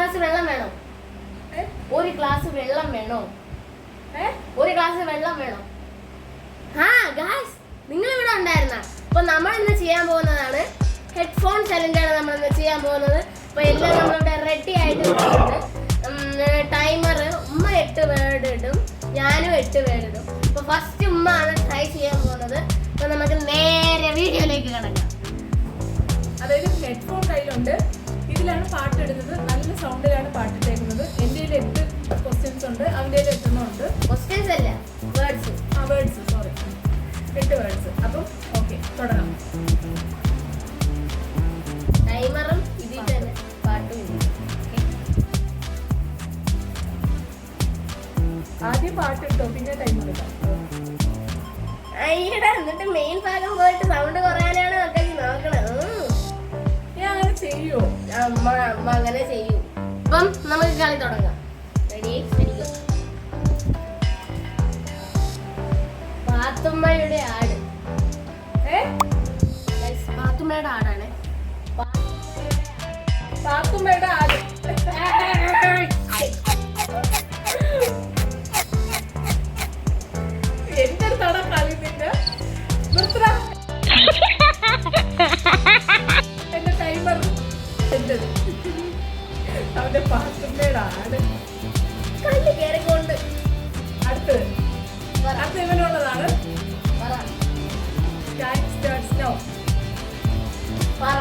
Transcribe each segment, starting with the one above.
Glass വെള്ളം വേണോ? ഒരു ഗ്ലാസ് വെള്ളം വേണോ? ഒരു ഗ്ലാസ് വെള്ളം വേണോ? ആ ഗായ്സ്, നിങ്ങൾ ഇവിടെ ഉണ്ടായിരുന്ന. അപ്പൊ നമ്മൾ ഇന്ന് ചെയ്യാൻ പോകുന്നതാണ് ഹെഡ്ഫോൺ ചലഞ്ചാണ് നമ്മൾ ഇന്ന് ചെയ്യാൻ പോകുന്നത്. അപ്പൊ എല്ലാം നമ്മളിവിടെ റെഡി ആയിട്ട് ടൈമർ ഉമ്മ 8 വേർഡ് ഇടും, ഞാനും 8 വേർഡ് ഇടും. അപ്പൊ ഫസ്റ്റ് ഉമ്മ ആണ് ട്രൈ ചെയ്യാൻ പോകുന്നത്. അപ്പൊ നമുക്ക് നേരെ വീഡിയോയിലേക്ക് കിടക്കാം. അതായത് ഹെഡ്ഫോൺ കയ്യിലുണ്ട്, ഇതിലാണ് പാട്ട് ഇടുന്നത്, നല്ല സൗണ്ടിലാണ് പാട്ട് ഇട്ടേക്കുന്നത്. എൻ്റെ 8 ക്വസ്റ്റ്യൻസ് ഉണ്ട്, അവൻ്റെ 8 ഉണ്ട്. ക്വസ്റ്റ്യൻസ് അല്ല, വേർഡ്സ്. Words, sorry, 8 words. അപ്പം ഓക്കെ, തുടങ്ങാം. ടൈമറും ഇതിൽ തന്നെ പാട്ടും ഇല്ല. ആദ്യം പാട്ട് ഇട്ടോ, പിന്നെ ടൈമർ ഇടാം. അയ്യടാ, എന്നിട്ട് മെയിൻ ഭാഗം പോയിട്ട് സൗണ്ട് കുറയാനാണ് മക്കൾക്ക് നോക്കണത്. ഞാൻ അങ്ങനെ ചെയ്യോ? അമ്മ അങ്ങനെ ചെയ്യും. അപ്പം നമുക്ക് കളി തുടങ്ങാം. റെഡി? പാത്തുമ്മയുടെ ആട്. പാത്തുമ്മയുടെ ആടാണ്. പാത്തുമ്മയുടെ ആട്. എന്റെ അടുത്താണ് കളി. നിന്റെ നിർത്തറ. എന്റെ ടൈമർ എന്റത്. അവന്റെ പാത്തുമ്മയുടെ ആട്. കല്ല് കയറിക്കൊണ്ട് അടുത്ത് ഇവനുള്ളതാണ്. Time starts now. പറ.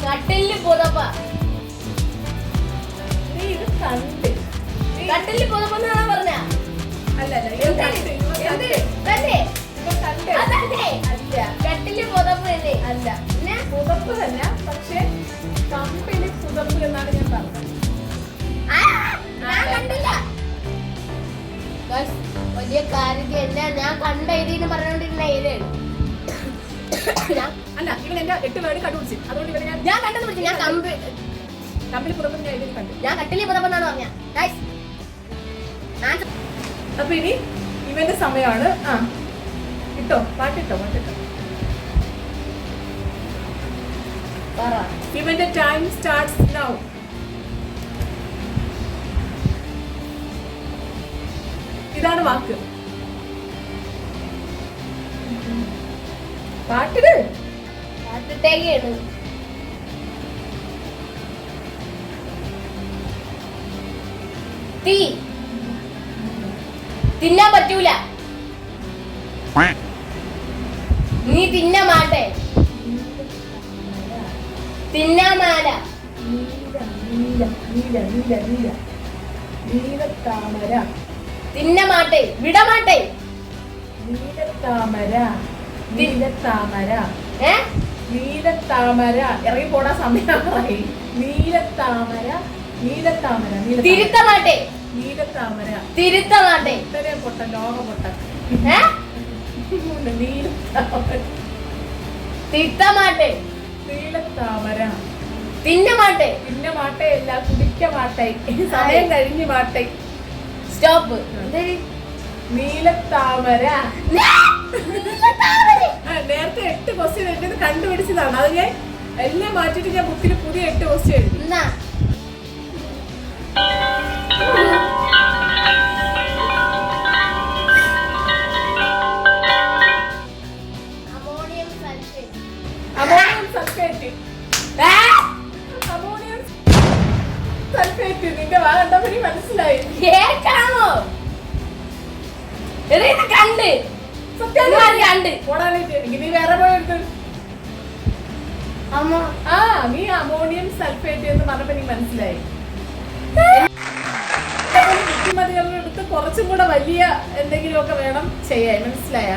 കട്ടില് പുതപ്പ. നീ ഇത് കണ്ട്. കട്ടില് പുതപ്പെന്നാണോ പറഞ്ഞ? അല്ലല്ല, ഇത് കണ്ട്. എന്ത്? തന്നെ? ഇത് കണ്ട്. അതല്ലേ? അല്ല, കട്ടില് പുതപ്പ് തന്നെ. അല്ല, പിന്നെ പുതപ്പ് തന്നെ, പക്ഷെ കമ്പനി പുതപ്പ് എന്നാണ് ഞാൻ പറഞ്ഞത്. ഞാൻ കണ്ടില്ല. വലിയ കാര്യമല്ല, ഞാൻ കണ്ട ഇതിന് പറഞ്ഞോണ്ടിരുന്ന ഇതാണ്. അല്ല, ഇവൻ എന്റെ 8 വേർഡ് കണ്ടുപിടിച്ചു. അതുകൊണ്ട് ഇവരെ ഞാൻ കണ്ടത് പിടിച്ചു. ഞാൻ കമ്പനി പുതപ്പ് ഞാൻ ഇതിൽ കണ്ടു. ഞാൻ കട്ടിലി പുതപ്പെന്നാണ് പറഞ്ഞ. അപ്പൊ ഇനി ഇവന്റെ സമയമാണ്. ഇട്ടോ, പാട്ടിട്ടോ. ഇവന്റെ ടൈം സ്റ്റാർട്ട്സ് നൗ. ഇതാണ് വാക്ക്. പാട്ടിട്. പാട്ടിട്ടേക്കാണ്. തീ. തിന്നാൻ പറ്റൂല. നീ തിന്ന മാട്ടെ. തിന്നാമാല. നീലത്താമര. തിന്നമാട്ടെ. വിടമാട്ടെ. നീലത്താമര. നീലത്താമര. ഇറങ്ങി പോടാ, സമയമായി. നീലത്താമര. തിരുത്തമാട്ടെ. നീലത്താമര. തിരുത്തമാട്ടെ. ഇത്രയും പൊട്ട, ലോക പൊട്ട. തിരുത്തമാട്ടെ. നീലത്താമര. തിന്നമാട്ടെ. മാട്ടയല്ല, കുടിക്ക മാട്ടൈ. സമയം കഴിഞ്ഞ് മാട്ടൈ. സ്റ്റോപ്പ്. നീലത്താമര. നേരത്തെ 8 ക്വസ്റ്റ്യൻ എന്റെ കണ്ടുപിടിച്ചതാണ്. അത് ഞാൻ എല്ലാം മാറ്റിട്ട് ഞാൻ ബുക്കിൽ പുതിയ 8 ക്വസ്റ്റ്യൻ എഴുതി. Ammonium sulphate. നിന്റെ വാഗണ്ടപ്പനി മനസ്സിലായി. കേൾക്കാമോ? കണ്ട് കണ്ട് നീ വേറെ പോയെടുത്ത്. നീ അമോണിയം സൾഫേറ്റ് എന്ന് പറഞ്ഞപ്പോ നീ മനസ്സിലായി. ബുദ്ധിമതികളുടെ അടുത്ത് കുറച്ചും കൂടെ വലിയ എന്തെങ്കിലുമൊക്കെ വേണം ചെയ്യാൻ. മനസ്സിലായ?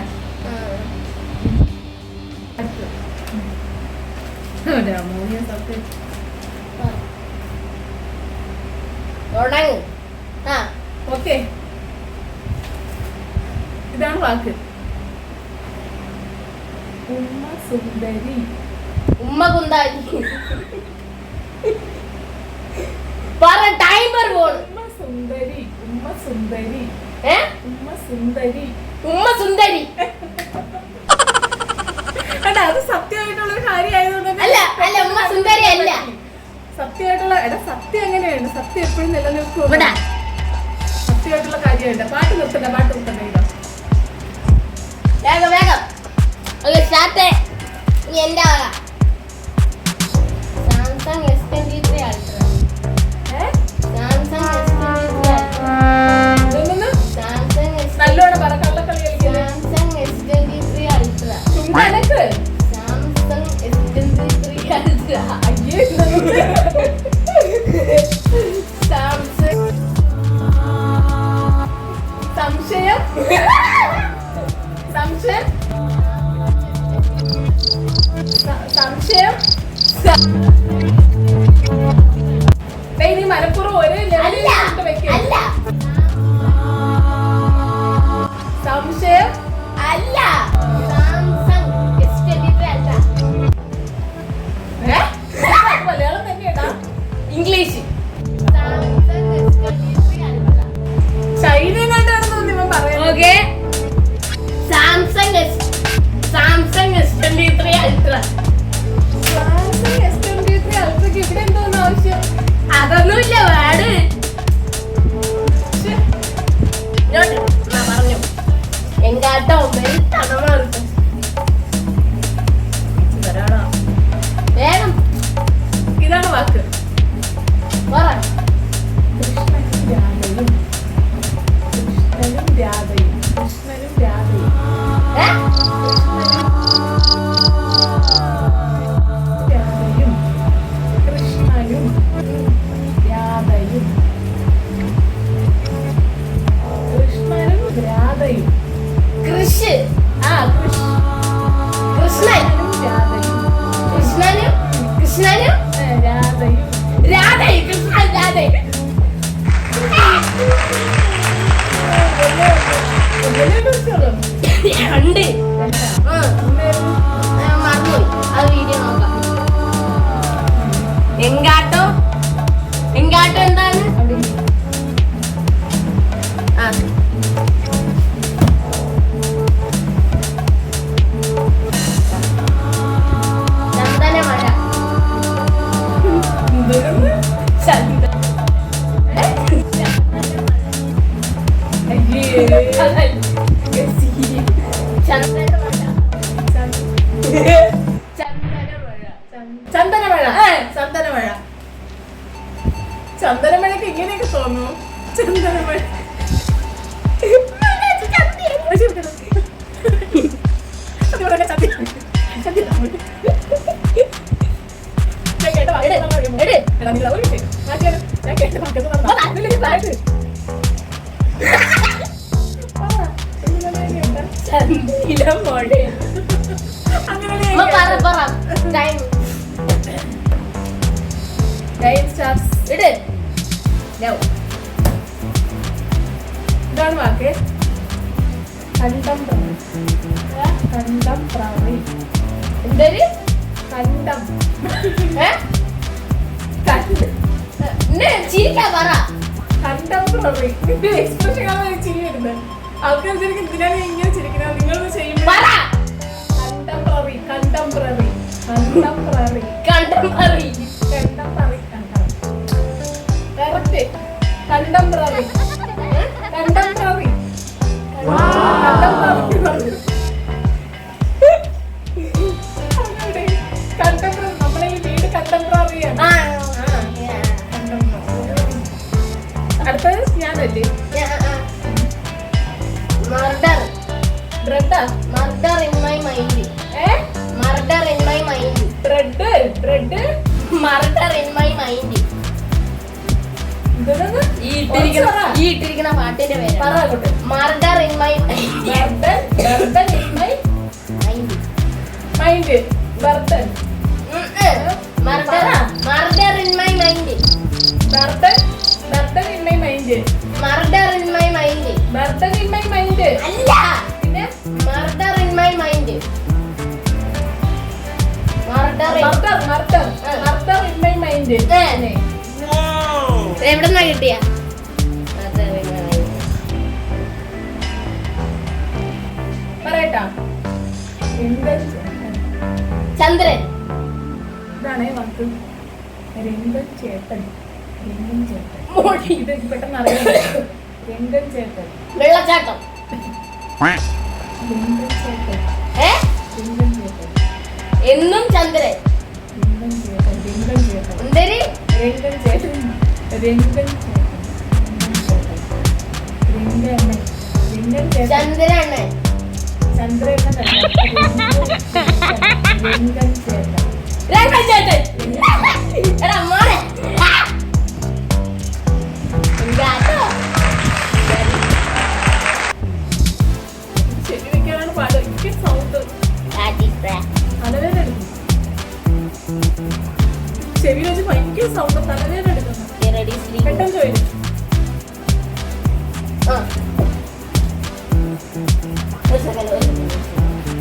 Ammonium sulphate. ഓക്കെ, ഇതാണ് വാക്ക്. ഉമ്മ സുന്ദരി. ഉമ്മ കുന്താരി. പറ, ടൈമർ പോണ്. ഉമ്മ സുന്ദരി. ഉമ്മ സുന്ദരി. ഉമ്മ സുന്ദരി. ഉമ്മ സുന്ദരി. അല്ല അത് സത്യമായിട്ടുള്ള ഒരു കാര്യമായതുകൊണ്ട് അല്ല അല്ല ഉമ്മ സുന്ദരി അല്ല. സത്യമായിട്ടുള്ള സത്യം എങ്ങനെയാണ്? സത്യം എപ്പോഴും നിലനിൽക്കും. ഇവിടെ സത്യമായിട്ടുള്ള കാര്യമുണ്ട്. പാട്ട് നിർത്തണ്ട ഇതാ. വേഗം വേഗം ഓക്കെ സ്റ്റാർട്ട്. ഇനി എന്റെ ആക Samsung S23 ultra. Samsung S23 ultra. Samsung നല്ലോണം പറ. കള്ളക്കളി കളിക്കുന്നത്. Samsung S23 ultra. ചുമ്മാനക്ക് സാംസങ് S23 അൾട്രാ. അയ്യേ സാംസങ് സംശയം നീ മലപ്പുറം ഒരേ ലെവലിൽ വെക്കുക. അല്ല സംശയം അല്ല സാംസങ് S23 അൾട്രാ. മലയാളം തന്നെയാ. English. Samsung S23 ultra. China കണ്ടാണെന്ന് തോന്നി പറയുന്നത്. Okay Samsung S23 ultra. Samsung S23 അൾട്രയ്ക്ക് ഇവിടെ എന്തോന്ന് ആവശ്യം? അതൊന്നുമില്ല വേട് പറഞ്ഞു എങ്കാട്ടോ വേഗം ഇതാണ് വാക്ക്. പറ. കൃഷ്ണനും രാധയും ഏ? കൃഷ് കൃഷ്ണനും രാധയും കൃഷ്ണൻ രാധയും. ഉണ്ട് മറന്നുപോയി. അത് വീഡിയോ നോക്കാം. എങ്കാട്ടോ എന്താണ്? ആ ചന്ദനമഴ. ചന്ദനമഴക്ക് ഇങ്ങനെയൊക്കെ തോന്നുന്നു. ചന്ദനമഴ ഇതാണ് വാക്ക്. കണ്ടംപ്രറി. എന്തൊരു കണ്ടം ചിരിക്കാൻ പറ. കണ്ടംപ്രറി. എക്സ്പ്രഷൻ കാണാൻ ചിരി വരുന്നത്. ആൾക്കാർ ശരിക്കും എന്തിനാണ് ഇങ്ങനെ ചിരിക്കുന്നത്? നിങ്ങളൊന്ന് ചെയ്യുമ്പോൾ കണ്ടംപ്രറി കണ്ടംപ്രറി കണ്ടംപ്രറി കണ്ടംപററി കണ്ടംപ്രറി കറക്റ്റ്. കണ്ടംപ്രറി കണ്ടംപ്രറി കണ്ടംപ്രറി. നമ്മളെ ഈ വീട് കണ്ടംപ്രറിയാണ്. അടുത്തത് ഞാനല്ലേ? മർഡർ. ബ്രെഡാ? Murder in my mind. Murder in my mind. Bread murder in my mind. ഈ ഇട്ടിരിക്കുന്ന പാട്ടിന്റെ പേര് murder in my mind. Mind burden. Murder in my mind. Burden in my mind. Murder in my mind. Burden in my mind അല്ല, പിന്നെ murder in my mind. Murder in my mind. എവിടെന്നാ കിട്ടിയ? പറയട്ടാ. ചന്ദ്രൻ. ഇതാണ് വാക്ക്. രംഗൻ ചേട്ടൻ. രംഗൻ ചേട്ടൻ. മോടി. ഇത് പെട്ടെന്ന് അറിയാം. രംഗൻ ചേട്ടൻ. വെള്ളച്ചാട്ടം. രംഗൻ ചേട്ടൻ. രംഗൻ ചേട്ടൻ. എന്നും ചന്ദ്രൻ. രംഗൻ ചേട്ടൻ. രംഗൻ ചേട്ടൻ. എന്തേരി? രംഗൻ ചേട്ടൻ. രംഗൻ ചേട്ടൻ. രംഗൻ. രംഗൻ ചേട്ടൻ. ചന്ദ്രണ്ണൻ. ചന്ദ്രേട്ടൻ അല്ല. രംഗൻ ചേട്ടൻ. രംഗൻ ചേട്ടൻ. എടാ മോനെ. ചെവി വെക്കാനാണ് പാട്. എനിക്ക് സൗണ്ട് തലവേദന എടുക്കും. ചെവി വെച്ച് ഭയങ്കര സൗണ്ട് തലവേദന എടുക്കുന്നു. പെട്ടെന്ന് ചോദിക്കും.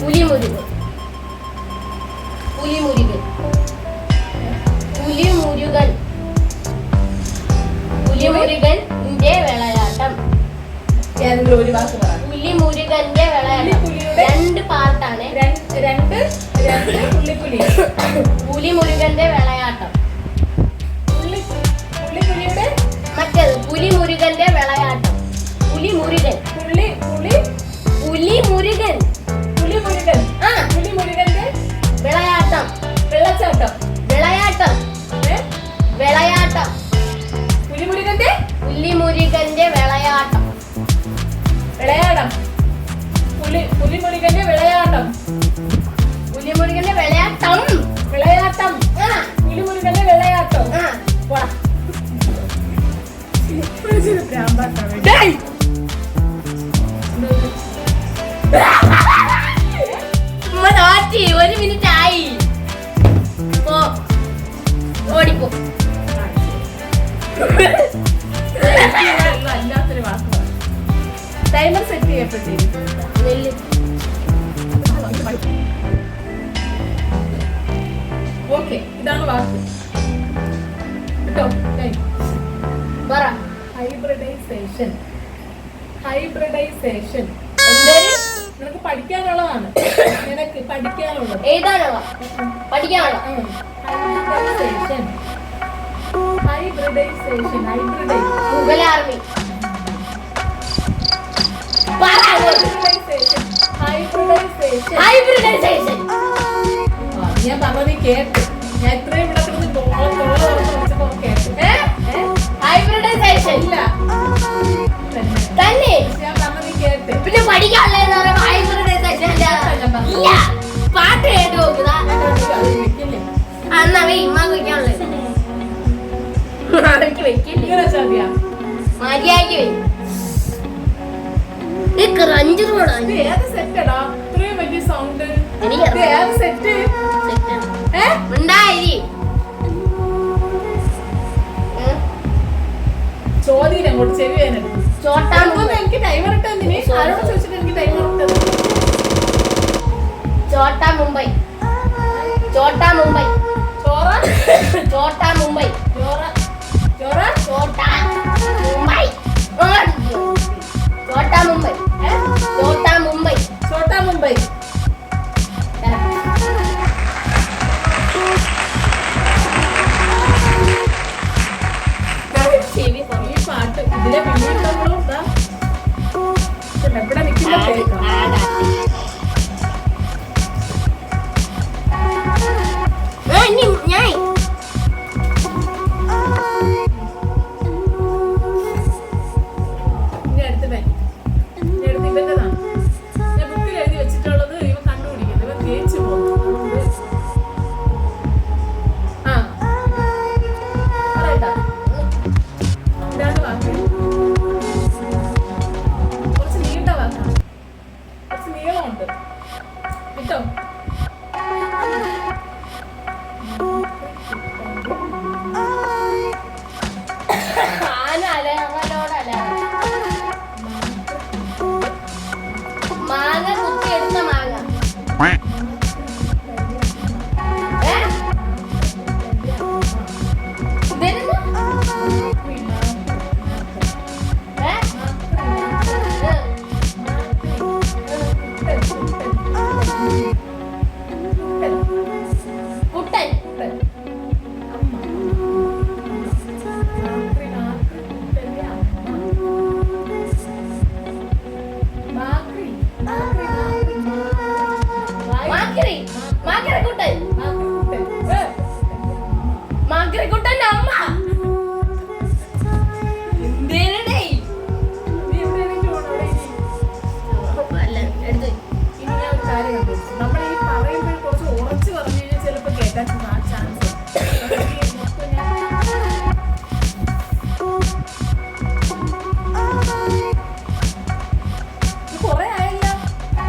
പുലിമുരുകൻ. പുലിമുരുകൻ. പുലിമുരുകൻ. പുലിമുരുകന്റെ വിളയാട്ടം. ഏതെങ്കിലും ഒരു വാക്ക് പറ. പുലിമുരുകന്റെ വിളയാട്ടം. പുലിയുടെ 2 പാർട്ടാണ്. രണ്ട് പുള്ളിപ്പുലി. പുലിമുരുകന്റെ വിളയാട്ടം. പുള്ളിപ്പുലിയുടെ മറ്റേത് പുലിമുരുകന്റെ വിളയാട്ടം. പുലിമുരുകൻ. പുലിമുരുകൻ. പുലിമുരുകൻ. ആ. പുലിമുരുകന്റെ വിളയാട്ടം. വെള്ളച്ചാട്ടം. വിളയാട്ടം. വിളയാട്ടം. പുലിമുരുകന്റെ പുലിമുരുകന്റെ വിളയാട്ടം. വിളയാടം. പുലിമുരുകന്റെ വിളയാട്ടം. പുലിമുരുകന്റെ വിളയാട്ടം. വിളയാട്ടം. ആ. പുലിമുരുകന്റെ വിളയാട്ടം. ആ. പോടാ. ഡേയ്. ഉമ്മ തോറ്റി. 1 മിനിറ്റ് ആയി. പോ. ഓടിപ്പോ. അല്ലാത്തൊരു വാക്ക് പറ. ടൈമർ സെറ്റ് ചെയ്യപ്പെട്ടിരിക്കും. നെല്ല്. ഓക്കെ, ഇതാണ് വാക്ക് കേട്ടോ. പറ. ഹൈബ്രിഡൈസേഷൻ. ഹൈബ്രിഡൈസേഷൻ എന്തേലും നിനക്ക് പഠിക്കാനുള്ളതാണ്. നിനക്ക് പഠിക്കാനുള്ളത്. എഴുതാനുള്ള പഠിക്കാനുള്ള. ഹൈബ്രിഡൈസേഷൻ. ഹൈബ്രിഡൈസേഷൻ. ഹൈബ്രിഡൈസ്. മുഗലാർമി. പറ. ഹൈബ്രിഡൈസേഷൻ. ഹൈബ്രിഡൈസേഷൻ. ഹൈബ്രിഡൈസേഷൻ. ഞാൻ പറഞ്ഞത് നീ കേട്ട്. ഞാൻ ഇത്രയും ഇവിടെ കിടന്ന് തോള കേട്ടു. ഹൈബ്രിഡൈസേഷൻ. ഇല്ല തന്നെ. ഞാൻ പറഞ്ഞത് നീ കേട്ട്. പിന്നെ പഠിക്കാനുള്ളതെന്ന് പറയുമ്പോ ഹൈബ്രിഡൈസേഷൻ ഇല്ല. പാട്ട് കേട്ട് നോക്കുക. വെക്കില്ലേ എന്നാ ഇമ്മാക്ക് വെക്കാനുള്ളത്. അവർക്ക് വെക്കില്ലേ. ഇങ്ങനെ ചോദ്യ മര്യാദക്ക് വരും. ക്രഞ്ച് റോഡാണ്. ഇത് ഏത് സെറ്റടാ ഇത്രയും വലിയ സൗണ്ട്? എനിക്ക് ഇത് ഏത് സെറ്റ്? ഉണ്ടായി. ചോദ്യം അങ്ങോട്ട് ചെവി വേനെടുക്കും. എനിക്ക് ടൈമർ ഇട്ടു. ആരോട് ചോദിച്ചിട്ട് എനിക്ക് ടൈമർ ഇട്ടത്? ചോട്ടാ മുംബൈ. ചോട്ടാ മുംബൈ. ചോറ. ചോട്ടാ മുംബൈ. ചോറ. ചോറ. ചോട്ടാ മുംബൈ. ചോട്ടാ മുംബൈ. ചോട്ടാ മുംബൈ. ചോട്ടാ മുംബൈ. ഈ പാട്ട് ഇതിലെ പിന്നിട്ടുള്ളൂ. എവിടെ നിൽക്കുന്ന കേൾക്കാം. ഞാൻ ഇനി അടുത്ത് ഇവന്റെതാണ്. ഞാൻ ബുക്കിൽ എഴുതി വെച്ചിട്ടുള്ളത് മാക്രിക്കുട്ടൻ. മാക്രിക്കുട്ടന്റെ അമ്മ. എന്തേരടേ? നീ എവിടെയെങ്കിലും പോണോ? അവിടെ ഇരി. അല്ല, എടുത്ത്. ഇനി ഞാൻ ഒരു കാര്യം കണ്ടുപിടിച്ചു. നമ്മൾ ഈ പറയുമ്പോൾ കുറച്ച് ഉറച്ച് പറഞ്ഞു കഴിഞ്ഞാൽ ചിലപ്പോൾ കേൾക്കാൻ ചാൻസ് കുറെ ആയില്ല.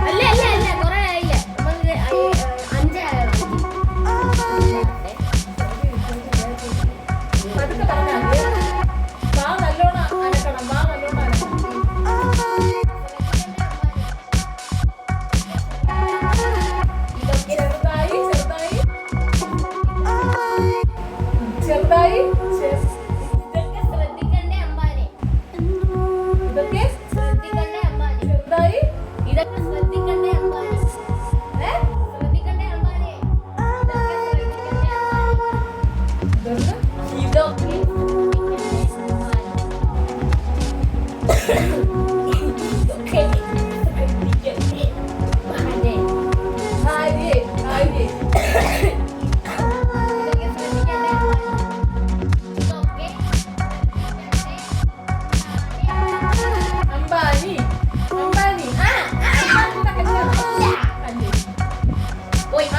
അല്ല അല്ല അല്ല കുറെ ആയില്ല. നമുക്ക് 5 ആയോ? പതുക്കെ പറഞ്ഞാൽ മതി. വാ നല്ലോണം അനക്കണം. വാ നല്ലോണം അനക്കണം. ചെറുതായി ചെറുതായി ചെറുതായി ഇതൊക്കെ ശ്രദ്ധിക്കണ്ടേ അമ്പാനെ? ഇതൊക്കെ ശ്രദ്ധിക്കണ്ടേ അമ്പാനെ? ചെറുതായി ഇതൊക്കെ ശ്രദ്ധിക്കണ്ടേ അമ്പാനെ? ശ്രദ്ധിക്കണ്ടേ അമ്പാനെ? ഇതൊക്കെ ശ്രദ്ധിക്കണ്ടേ അമ്പാനെ? ഇതൊന്ന് ഇതൊക്കെ ഭാര്യ ഭാര്യ അംബാനി അംബാനി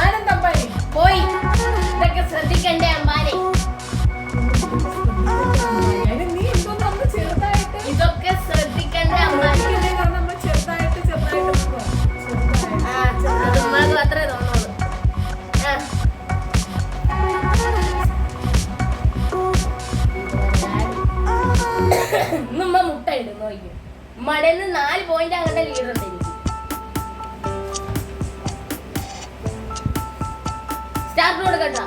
ആനന്ദ് അംബാനി പോയി. ഇതൊക്കെ ശ്രദ്ധിക്കണ്ടേ അമ്പാനെ? അതിന് നീ എന്തോന്ന് നമ്മൾ ചെറുതായിട്ട് ഇതൊക്കെ ശ്രദ്ധിക്കണ്ടേ അമ്പാനെ? നമ്മൾ ചെറുതായിട്ട് ചെറുതായിട്ട് അത് ഉമ്മാക്ക് മാത്രമേ തോന്നുള്ളൂ. ഇന്ന് ഉമ്മ മുട്ട ഇടും നോക്കി. മടന്ന് 4 പോയിന്റ് അങ്ങോട്ട് ലീഡർ ഉണ്ട് എനിക്ക്. സ്റ്റാർട്ട് കൊടുക്കട്ടോ?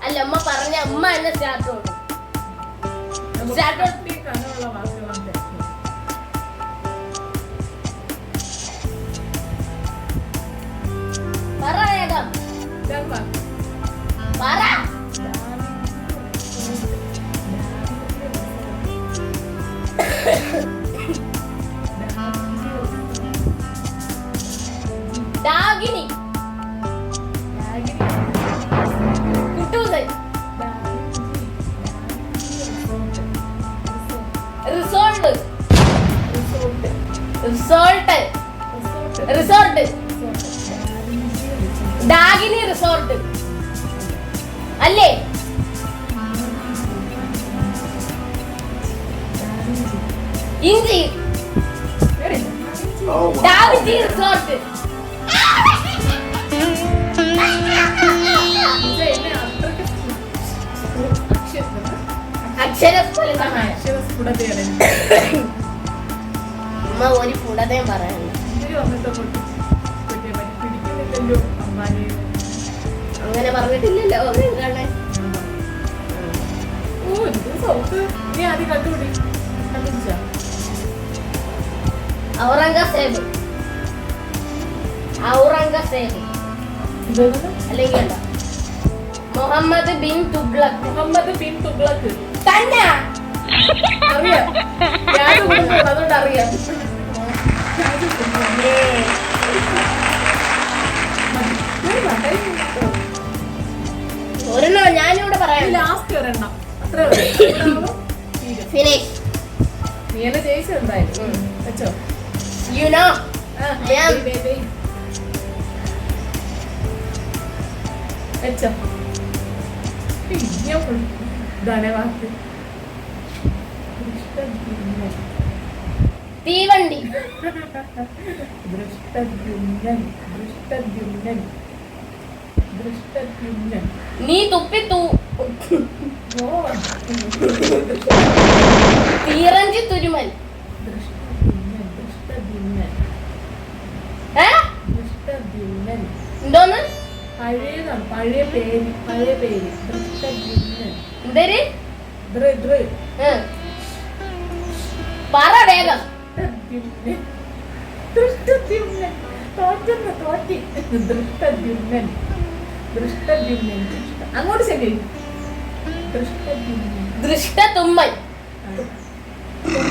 അല്ല, അമ്മ പറഞ്ഞ അമ്മ എന്നെ സ്റ്റാർട്ട് കൊടുക്കും. സ്റ്റാർട്ട് കനുള്ള വാക്കുകളുണ്ട്. പറ വേഗം പറ. Dakini Kuttoosan resort resort resort Dakini resort അല്ലേ? ഇഞ്ചി ഡാവിഞ്ചി റിസോർട്ട്. അക്ഷരസ്ഫുടതമായ ഉമ്മ ഒരു സ്ഫുടതയും പറയണ്ട. അങ്ങനെ പറഞ്ഞിട്ടില്ലല്ലോ. എന്താണ് നീ ആദ്യം കണ്ടുപിടി. കണ്ടുപിടിച്ചാ ഔറംഗസേബ് ഔറംഗസേബ് അല്ലെങ്കിൽ എന്താ? മുഹമ്മദ് ബിൻ തുഗ്ലക്. മുഹമ്മദ് ബിൻ തുഗ്ലക് തന്നെ അറിയാം. അതുകൊണ്ട് അറിയാം. ഒരെണ്ണം ഞാനിവിടെ പറയാം. ലാസ്റ്റ് ഒരെണ്ണം അത്രേ ഫിനിഷ്. നീ എന്നെ ജയിച്ചത് എന്തായാലും വെച്ചോ. യു നോ വെച്ചോ. ഇതാണ് വാക്ക്. തീവണ്ടി. ദൃഷ്ടദ്യുമ്നൻ ദൃഷ്ടദ്യുമ്നൻ ദൃഷ്ടദ്യുമ്നൻ. നീ തുപ്പി തീറഞ്ചി തുരുമൽ. ദൃഷ്ടദ്യുമ്നൻ ദൃഷ്ടദ്യുമ്നൻ ദൃഷ്ടദ്യുമ്നൻ. എന്തോന്ന്? പഴയതാണ്. പഴയ പേര്. പഴയ പേര് ദൃഷ്ടദ്യുമ്നൻ. എന്തേര്? ദൃ ദൃ പറ വേഗം. ദൃഷ്ടദ്യുമ്നൻ. തോറ്റെന്ന് തോറ്റി. ദൃഷ്ടദ്യുമ്നൻ ദൃഷ്ടദ്യുമ്നൻ. അങ്ങോട്ട് ശരി. ദൃഷ്ടദ്യുമ്നൻ. ദൃഷ്ടതുമ്മൽ.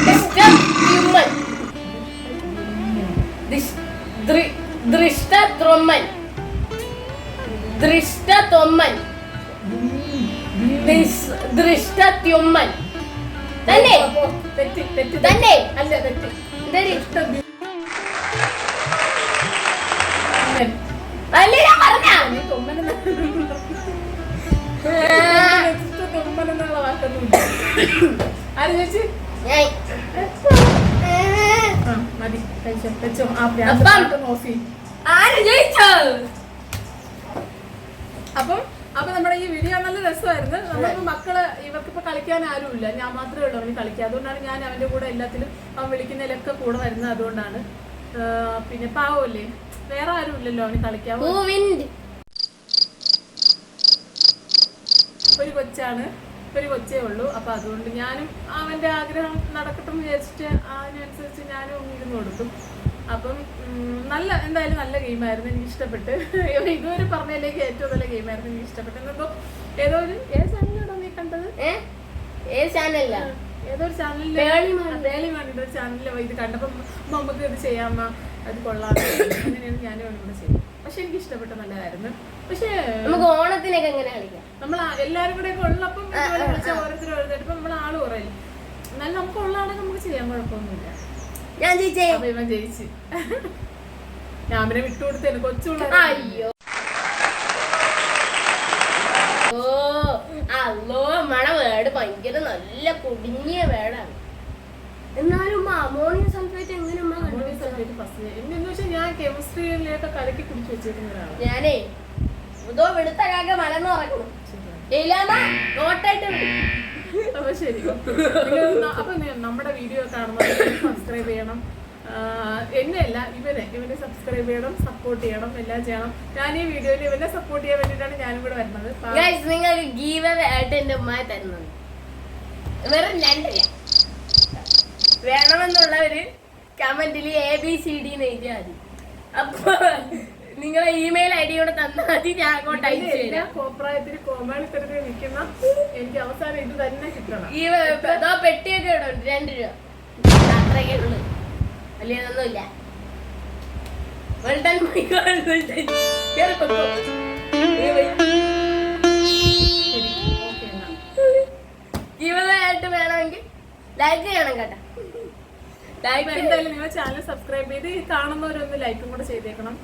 ദൃഷ്ടതുമ്മൽ. ദൃഷ്ടദ്രുമ്മൽ. ദൃഷ്ടതൊമ്മൻ. ദൃഷ്ടത്യുമ്മൻ. തന്നെ തെറ്റി തെറ്റി തന്നെ അല്ല തെറ്റി. എന്തേടി? തൊമ്മൻ. അല്ലേ ഞാൻ പറഞ്ഞ നീ തൊമ്മൻ തൊമ്മൻ എന്നുള്ള വാക്കൊന്നും ആര് ചേച്ചി? ആ മതി കഴിച്ചോ വെച്ചോ. ആ അപ്പം നോക്കി. ആര് ജയിച്ചോ? അപ്പം നമ്മുടെ ഈ വീഡിയോ നല്ല രസമായിരുന്നു. നമ്മളിപ്പോ മക്കള് ഇവർക്കിപ്പോ കളിക്കാൻ ആരുമില്ല, ഞാൻ മാത്രമേ ഉള്ളൂ അവന് കളിക്കുക. അതുകൊണ്ടാണ് ഞാൻ അവന്റെ കൂടെ എല്ലാത്തിലും അവൻ വിളിക്കുന്നതിലൊക്കെ കൂടെ വരുന്നത്. അതുകൊണ്ടാണ്. പിന്നെ പാവല്ലേ, വേറെ ആരും ഇല്ലല്ലോ അവന് കളിക്കാൻ. ഒരു കൊച്ചാണ്, ഒരു കൊച്ചേ ഉള്ളൂ. അപ്പൊ അതുകൊണ്ട് ഞാനും അവന്റെ ആഗ്രഹം നടക്കട്ടെ എന്ന് വിചാരിച്ചിട്ട് അതിനനുസരിച്ച് ഞാനും ഇരുന്ന് കൊടുക്കും. അപ്പം എന്തായാലും നല്ല ഗെയിമായിരുന്നു, എനിക്ക് ഇഷ്ടപ്പെട്ട്. ഇതുവരെ പറഞ്ഞതിലേക്ക് ഏറ്റവും നല്ല ഗെയിമായിരുന്നു, എനിക്ക് ഇഷ്ടപ്പെട്ടു. എന്തോ ഏത് ചാനലാണോ നീ കണ്ടത്? ഏത് ചാനലില്ല, ഏതോ ഒരു ചാനലിൽ വേളിമാണിന്റെ ഒരു ചാനലിൽ ഇത് കണ്ടപ്പോൾ നമുക്ക് ഇത് ചെയ്യാമ്മ, അത് കൊള്ളാം, അങ്ങനെയാണ് ഞാനും അവനോട് ചെയ്യും. പക്ഷെ എനിക്ക് ഇഷ്ടപ്പെട്ട നല്ലതായിരുന്നു. പക്ഷേ നമുക്ക് ഓണത്തിനൊക്കെ എങ്ങനെ കളിക്കാം? നമ്മൾ എല്ലാരും കൂടെ ഒക്കെ ഉള്ളപ്പം ഓരോരുത്തരും ഇപ്പൊ നമ്മൾ ആള് കുറയില്ല. എന്നാലും നമുക്ക് ഉള്ളതാണെങ്കിൽ നമുക്ക് ചെയ്യാൻ കുഴപ്പമൊന്നുമില്ല. ഞാൻ ജയിച്ചേ. ഇവൻ ജയിച്ച് ഞാൻ അവനെ വിട്ടുകൊടുത്തേന് കൊച്ചുള്ള. അയ്യോ അല്ലോ മണ വേട് ഭയങ്കര നല്ല കുടുങ്ങിയ വേടാണ്. എന്നാലും അമോണിയം സൾഫേറ്റ് എങ്ങനെ ഞാൻ കെമിസ്ട്രിയിലേക്ക് കലക്കി കുടിച്ചു വെച്ചിരിക്കുന്ന ഒരാളാണ്. ഞാനേ ഇതോ വെളുത്ത കാക്ക മലന്ന് ഉറക്കണം. അപ്പൊ ശരി. അപ്പൊ നമ്മുടെ വീഡിയോ കാണുമ്പോൾ സബ്സ്ക്രൈബ് ചെയ്യണം. എന്നെയല്ല ഇവനെ സബ്സ്ക്രൈബ് ചെയ്യണം, സപ്പോർട്ട് ചെയ്യണം, എല്ലാം ചെയ്യണം. ഞാൻ ഈ വീഡിയോയിൽ ഇവനെ സപ്പോർട്ട് ചെയ്യാൻ വേണ്ടിയിട്ടാണ് ഞാനും കൂടെ വരുന്നത്. നിങ്ങൾക്ക് ഗീവ് അവേ ആയിട്ട് എന്റെ ഉമ്മയെ തരുന്നത് വെറും 2 രൂപ. വേണമെന്നുള്ളവര് കമന്റിൽ ABCD എഴുതിയാൽ മതി. അപ്പൊ നിങ്ങളെ ഇമെയിൽ ID കൂടെ തന്നാൽ മതി, ഞാൻ അങ്ങോട്ട് അയച്ചു തരാം. കോപ്രായത്തിന് കോമാളിത്തരത്തിൽ നിൽക്കുന്ന എനിക്ക് അവസാനം ഇത് തന്നെ കിട്ടണം. ഈ പെട്ടിയൊക്കെ ഇടും 2 രൂപ, അത്രയൊക്കെ ഉള്ളു, വലിയതൊന്നുമില്ല. ആയിട്ട് വേണമെങ്കിൽ ലൈക്ക് ചെയ്യണം കേട്ടോ. എന്തായാലും നിങ്ങൾ ചാനൽ സബ്സ്ക്രൈബ് ചെയ്ത് കാണുന്നവരൊന്ന് ലൈക്കും കൂടെ ചെയ്തേക്കണം.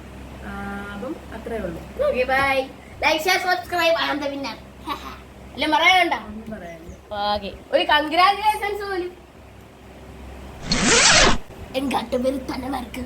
അപ്പം അത്രേ ഉള്ളൂ. Okay bye. Like share subscribe ആണെന്ന് പിന്നെ എല്ലാം പറയാനുണ്ടോ? ഓക്കേ, ഒരു കൺഗ്രാജുലേഷൻസ് പോലും എൻ കാട്ടുപേര് തന്നെ വർക്ക്.